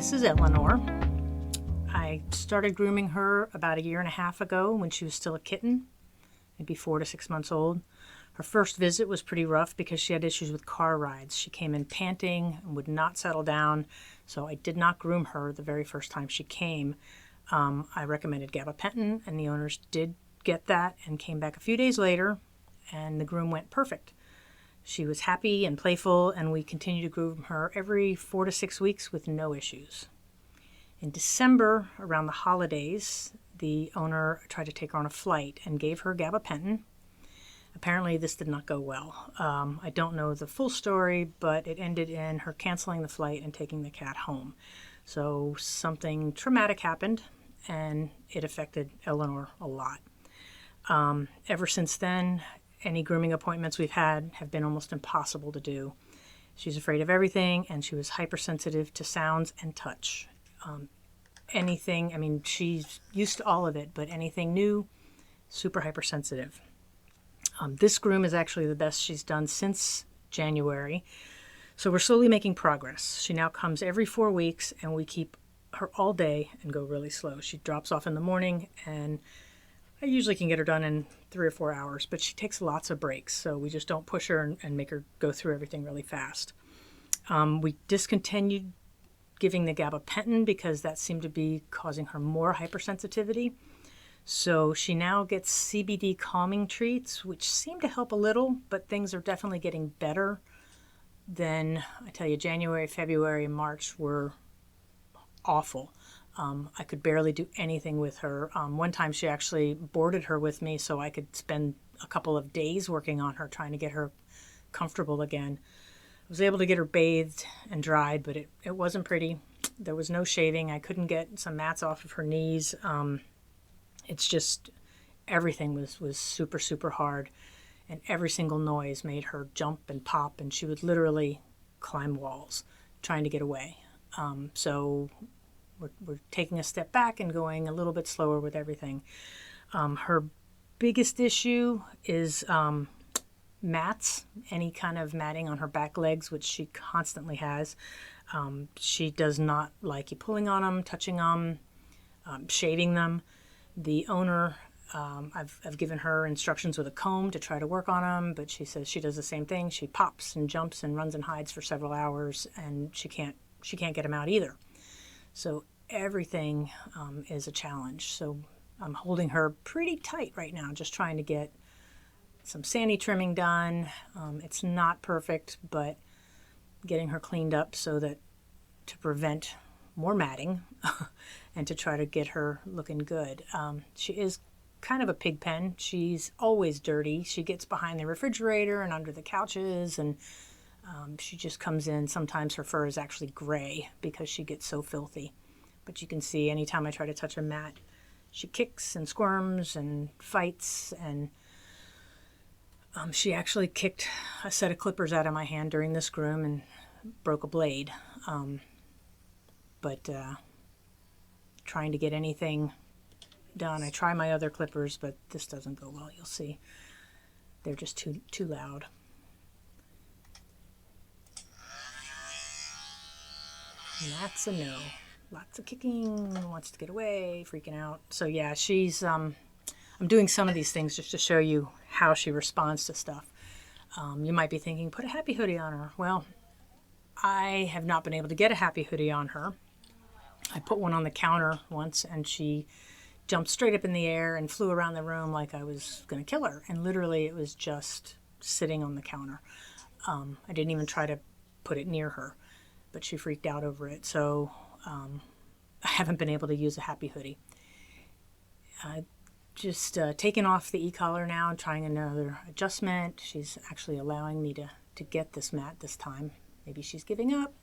This is Eleanor. I started grooming her about 1.5 years ago when she was still a kitten, maybe 4 to 6 months old. Her first visit was pretty rough because she had issues with car rides. She came in panting and would not settle down, so I did not groom her the very first time she came. I recommended gabapentin, and the owners did get that and came back a few days later, and the groom went perfect. She was happy and playful, and we continued to groom her every 4 to 6 weeks with no issues. In December, around the holidays, the owner tried to take her on a flight and gave her gabapentin. Apparently, this did not go well. I don't know the full story, but it ended in her canceling the flight and taking the cat home. So something traumatic happened, and it affected Eleanor a lot. Ever since then, any grooming appointments we've had have been almost impossible to do. She's afraid of everything, and she was hypersensitive to sounds and touch. She's used to all of it, but anything new, super hypersensitive. This groom is actually the best she's done since January, so we're slowly making progress. She now comes every 4 weeks, and we keep her all day and go really slow. She drops off in the morning, and I usually can get her done in 3 or 4 hours, but she takes lots of breaks, so we just don't push her and make her go through everything really fast. We discontinued giving the gabapentin because that seemed to be causing her more hypersensitivity. So she now gets CBD calming treats, which seem to help a little, but things are definitely getting better. Then, I tell you, January, February, and March were awful. I could barely do anything with her. One time she actually boarded her with me so I could spend a couple of days working on her, trying to get her comfortable again. I was able to get her bathed and dried, but it wasn't pretty. There was no shaving. I couldn't get some mats off of her knees. It's just everything was super, super hard, and every single noise made her jump and pop, and she would literally climb walls trying to get away. So we're taking a step back and going a little bit slower with everything. Her biggest issue is mats, any kind of matting on her back legs, which she constantly has. She does not like you pulling on them, touching them, shaving them. The owner, I've given her instructions with a comb to try to work on them, but she says she does the same thing. She pops and jumps and runs and hides for several hours, and she can't get them out either. So everything is a challenge. So I'm holding her pretty tight right now, just trying to get some sani trimming done. It's not perfect, but getting her cleaned up so that to prevent more matting and to try to get her looking good. She is kind of a pig pen. She's always dirty. She gets behind the refrigerator and under the couches, and she just comes in. Sometimes her fur is actually gray because she gets so filthy. But you can see anytime I try to touch a mat, she kicks and squirms and fights, and she actually kicked a set of clippers out of my hand during this groom and broke a blade. But trying to get anything done. I try my other clippers, but this doesn't go well. You'll see. They're just too loud. And that's a no. Lots of kicking, wants to get away, freaking out. So yeah, she's, I'm doing some of these things just to show you how she responds to stuff. You might be thinking, put a happy hoodie on her. Well, I have not been able to get a happy hoodie on her. I put one on the counter once, and she jumped straight up in the air and flew around the room like I was going to kill her. And literally, it was just sitting on the counter. I didn't even try to put it near her, but she freaked out over it. So I haven't been able to use a happy hoodie. Just taking off the e-collar now and trying another adjustment. She's actually allowing me to get this mat this time. Maybe she's giving up.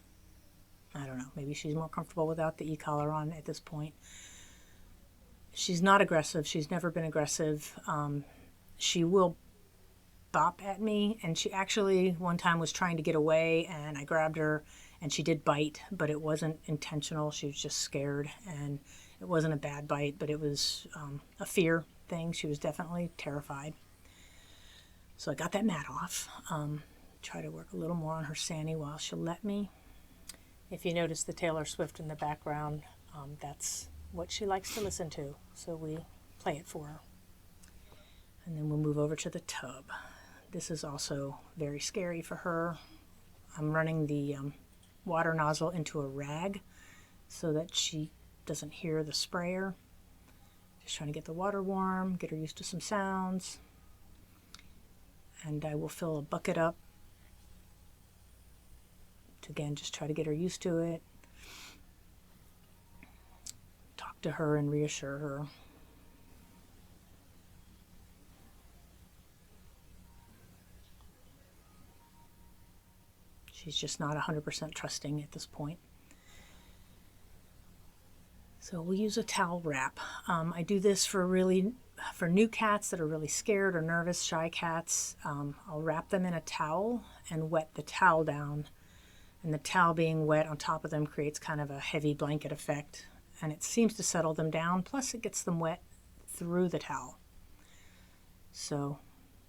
I don't know. Maybe she's more comfortable without the e-collar on at this point. She's not aggressive. She's never been aggressive. She will bop at me, and she actually one time was trying to get away, and I grabbed her, and she did bite, but it wasn't intentional. She was just scared, and it wasn't a bad bite, but it was a fear thing. She was definitely terrified. So I got that mat off. Try to work a little more on her sani while she'll let me. If you notice the Taylor Swift in the background, that's what she likes to listen to, so we play it for her. And then we'll move over to the tub. This is also very scary for her. I'm running the water nozzle into a rag so that she doesn't hear the sprayer. Just trying to get the water warm, get her used to some sounds. And I will fill a bucket up to, again, just try to get her used to it. Talk to her and reassure her. She's just not 100% trusting at this point. So we'll use a towel wrap. I do this for new cats that are really scared or nervous, shy cats. I'll wrap them in a towel and wet the towel down. And the towel being wet on top of them creates kind of a heavy blanket effect. And it seems to settle them down, plus it gets them wet through the towel. So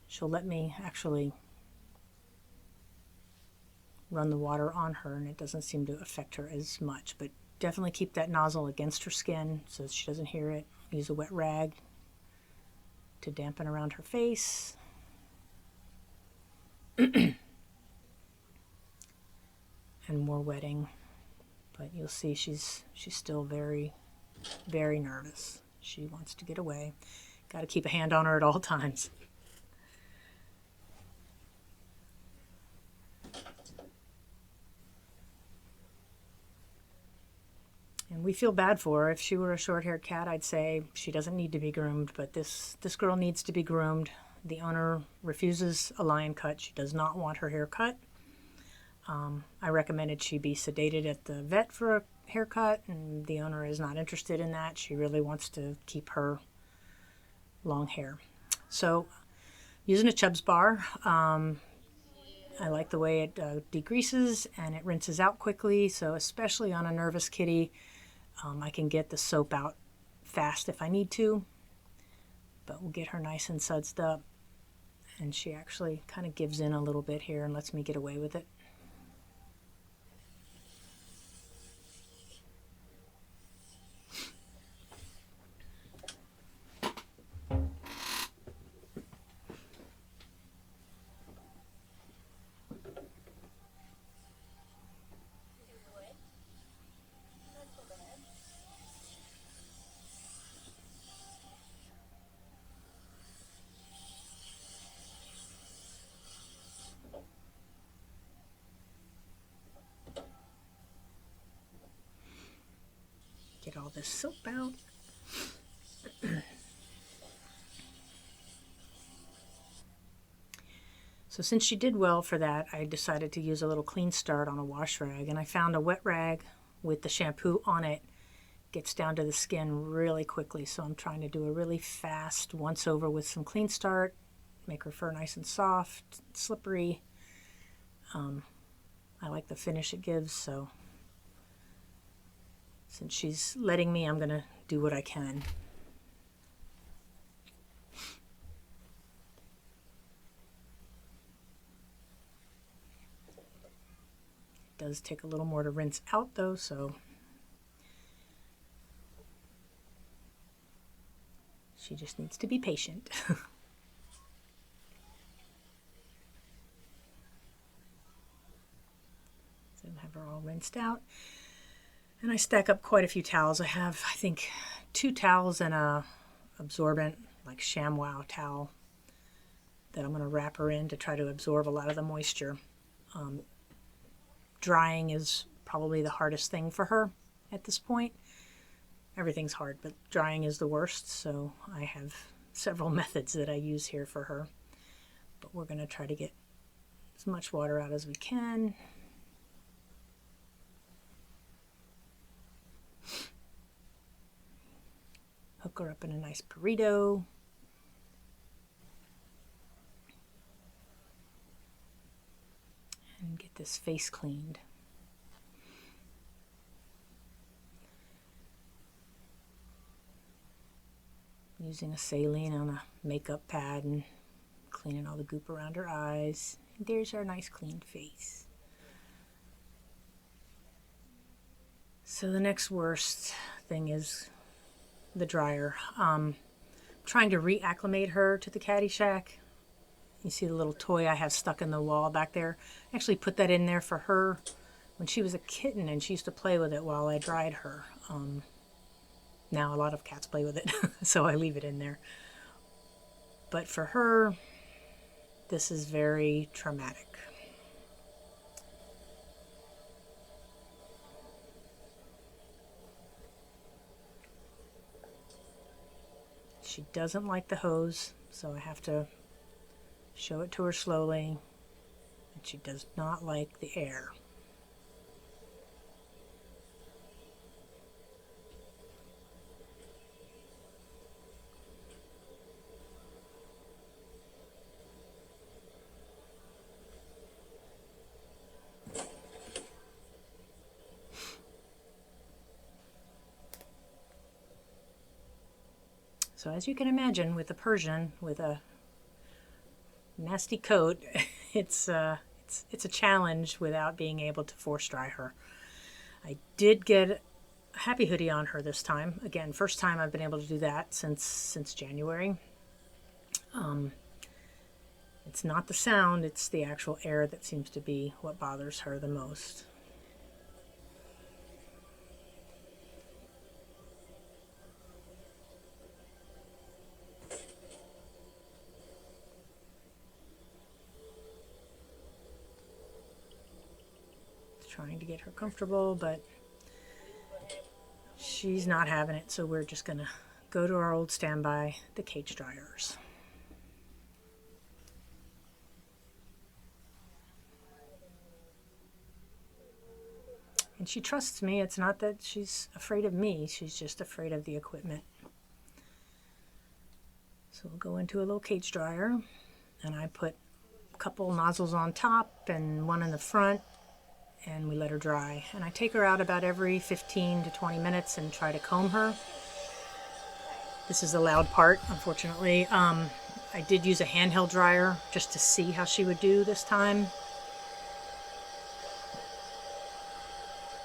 she'll let me actually run the water on her, and it doesn't seem to affect her as much, but definitely keep that nozzle against her skin so she doesn't hear it. Use a wet rag to dampen around her face. And more wetting, but you'll see she's still very, very nervous. She wants to get away. Got to keep a hand on her at all times. And we feel bad for her. If she were a short-haired cat, I'd say she doesn't need to be groomed, but this girl needs to be groomed. The owner refuses a lion cut. She does not want her hair cut. I recommended she be sedated at the vet for a haircut, and the owner is not interested in that. She really wants to keep her long hair. So using a Chubb's bar, I like the way it degreases and it rinses out quickly, so especially on a nervous kitty, I can get the soap out fast if I need to, but we'll get her nice and sudsed up, and she actually kind of gives in a little bit here and lets me get away with it. Get all this soap out. So since she did well for that, I decided to use a little clean start on a wash rag, and I found a wet rag with the shampoo on it gets down to the skin really quickly. So I'm trying to do a really fast once over with some clean start, make her fur nice and soft, slippery. I like the finish it gives, so since she's letting me, I'm gonna do what I can. It does take a little more to rinse out though, so she just needs to be patient. So have her all rinsed out. And I stack up quite a few towels. I have, I think, 2 towels and a absorbent, like ShamWow towel that I'm going to wrap her in to try to absorb a lot of the moisture. Drying is probably the hardest thing for her at this point. Everything's hard, but drying is the worst, so I have several methods that I use here for her. But we're going to try to get as much water out as we can. Hook her up in a nice burrito. And get this face cleaned. Using a saline on a makeup pad and cleaning all the goop around her eyes. And there's our nice clean face. So the next worst thing is the dryer. Trying to reacclimate her to the caddy shack. You see the little toy I have stuck in the wall back there? I actually put that in there for her when she was a kitten, and she used to play with it while I dried her. Now a lot of cats play with it, so I leave it in there. But for her, this is very traumatic. She doesn't like the hose, so I have to show it to her slowly. And she does not like the air. So as you can imagine, with a Persian with a nasty coat, it's a challenge without being able to force dry her. I did get a happy hoodie on her this time. Again, first time I've been able to do that since January. It's not the sound, it's the actual air that seems to be what bothers her the most. Trying to get her comfortable, but she's not having it, so we're just gonna go to our old standby, the cage dryers. And she trusts me. It's not that she's afraid of me, she's just afraid of the equipment. So we'll go into a little cage dryer, and I put a couple nozzles on top and one in the front, and we let her dry. And I take her out about every 15 to 20 minutes and try to comb her. This is the loud part, unfortunately. I did use a handheld dryer just to see how she would do this time.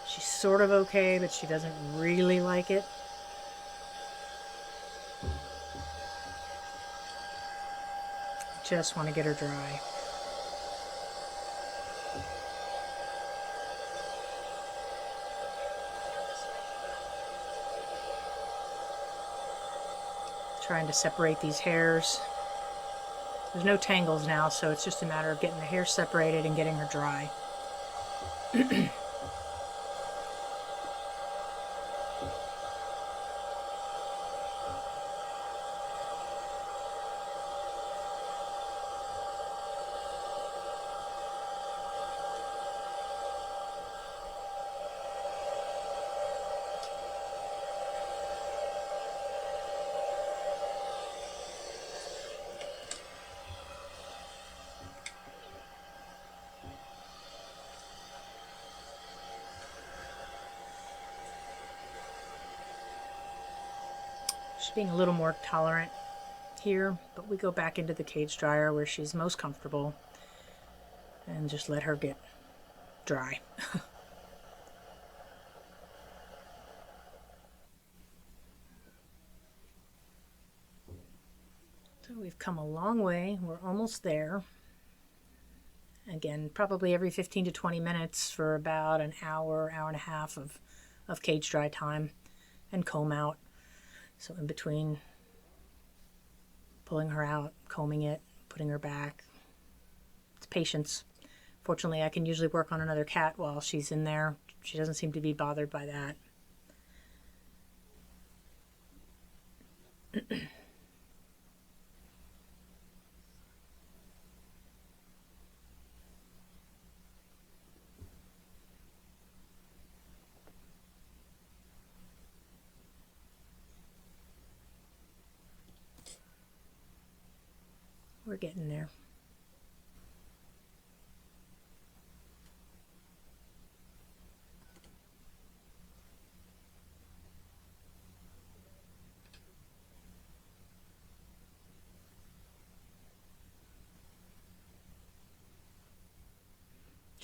She's sort of okay, but she doesn't really like it. Just want to get her dry. Trying to separate these hairs. There's no tangles now, so it's just a matter of getting the hair separated and getting her dry. She's being a little more tolerant here, but we go back into the cage dryer where she's most comfortable and just let her get dry. So we've come a long way. We're almost there. Again, probably every 15 to 20 minutes for about an hour, hour and a half of cage dry time and comb out. So in between pulling her out, combing it, putting her back, it's patience. Fortunately, I can usually work on another cat while she's in there. She doesn't seem to be bothered by that. We're getting there.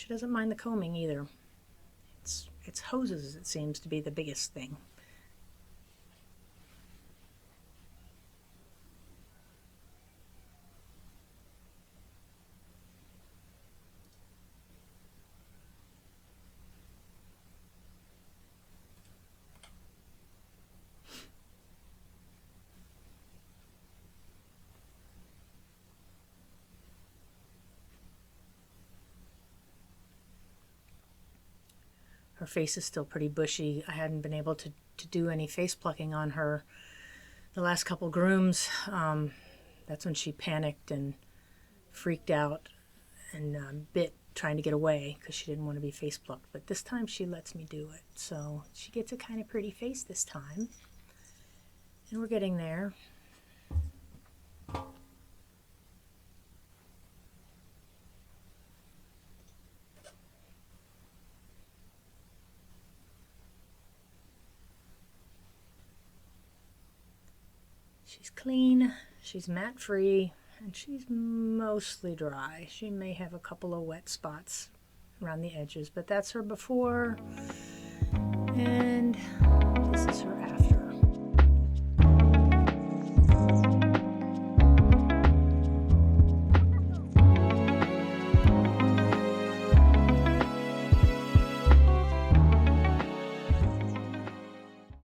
She doesn't mind the combing either. It's hoses, it seems to be the biggest thing. Her face is still pretty bushy. I hadn't been able to do any face plucking on her the last couple grooms. That's when she panicked and freaked out and bit, trying to get away because she didn't want to be face plucked. But this time she lets me do it. So she gets a kind of pretty face this time. And we're getting there. She's clean, she's mat free, and she's mostly dry. She may have a couple of wet spots around the edges, but that's her before, and this is her after.